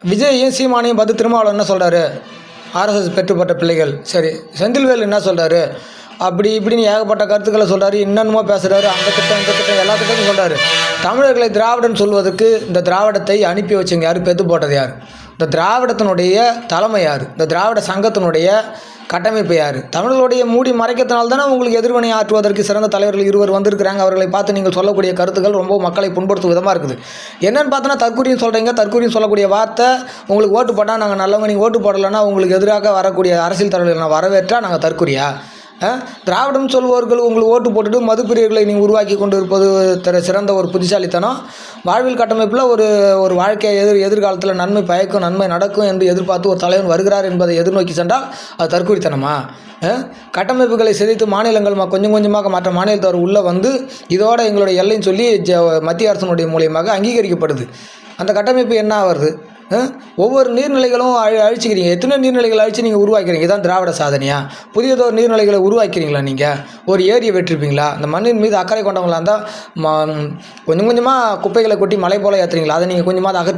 விஜயையும் சீமானையும் பார்த்து திருமாவளவன் என்ன சொல்கிறாரு? ஆர்எஸ்எஸ் பெற்றுப்பட்ட பிள்ளைகள். சரி, செந்தில்வேல் என்ன சொல்கிறாரு? அப்படி இப்படின்னு ஏகப்பட்ட கருத்துக்களை சொல்கிறாரு. என்னென்னமோ பேசுகிறாரு. அந்த திட்டம் இந்த திட்டம் எல்லா திட்டமும் சொல்கிறாரு. தமிழர்களை திராவிடன் சொல்வதற்கு இந்த திராவிடத்தை அனுப்பி வச்சுங்க யார்? பெற்று போட்டது யார்? இந்த திராவிடத்தினுடைய தலைமை யார்? இந்த திராவிட சங்கத்தினுடைய கட்டமைப்பு யார்? தமிழர்களுடைய மூடி மறைக்கிறதுனால தானே உங்களுக்கு எதிர்வினை ஆற்றுவதற்கு சிறந்த தலைவர்கள் இருவர் வந்திருக்கிறாங்க. அவர்களை பார்த்து நீங்கள் சொல்லக்கூடிய கருத்துக்கள் ரொம்ப மக்களை புண்படுத்தும் விதமாக இருக்குது. என்னென்னு பார்த்தோன்னா தற்கூரியும் சொல்கிறீங்க. தற்கூரியும் சொல்லக்கூடிய வார்த்தை, உங்களுக்கு ஓட்டு போட்டால் நாங்கள் நல்லவங்க, நீங்கள் ஓட்டு போடலைன்னா உங்களுக்கு எதிராக வரக்கூடிய அரசியல் தலைவர்களை நான் வரவேற்றா நாங்கள் தற்கூரியா? திராவிடம் சொல்பவர்கள் உங்களுக்கு ஓட்டு போட்டுட்டு மதுப்பிரியர்களை நீங்கள் உருவாக்கி கொண்டு இருப்பது சிறந்த ஒரு புத்திசாலித்தனம். வாழ்வில் கட்டமைப்பில் ஒரு வாழ்க்கையை எதிர்காலத்தில் நன்மை பயக்கும், நன்மை நடக்கும் என்று எதிர்பார்த்து ஒரு தலைவன் வருகிறார் என்பதை எதிர்நோக்கி சென்றால் அது தற்கூரித்தனமா? கட்டமைப்புகளை சிதைத்து மாநிலங்கள் கொஞ்சம் கொஞ்சமாக மற்ற மாநிலத்தவர் உள்ளே வந்து இதோட எங்களுடைய எல்லைன்னு சொல்லி மத்திய அரசினுடைய மூலியமாக அங்கீகரிக்கப்படுது. அந்த கட்டமைப்பு என்ன ஆகுறது? ஒவ்வொரு நீர்நிலைகளும் அழிச்சிக்கிறீங்க. எத்தனை நீர்நிலைகளை அழித்து நீங்கள் உருவாக்கிறீங்க? இதான் திராவிட சாதனையா? புதியதொரு நீர்நிலைகளை உருவாக்கிறீங்களா? நீங்கள் ஒரு ஏரியை வெட்டிருப்பீங்களா? அந்த மண்ணின் மீது அக்கறை கொண்டவங்களா இருந்தால் கொஞ்சம் கொஞ்சமாக குப்பைகளை கொட்டி மலை போல் ஏற்றுறீங்களா? அதை நீங்கள் கொஞ்சமாக அகற்றி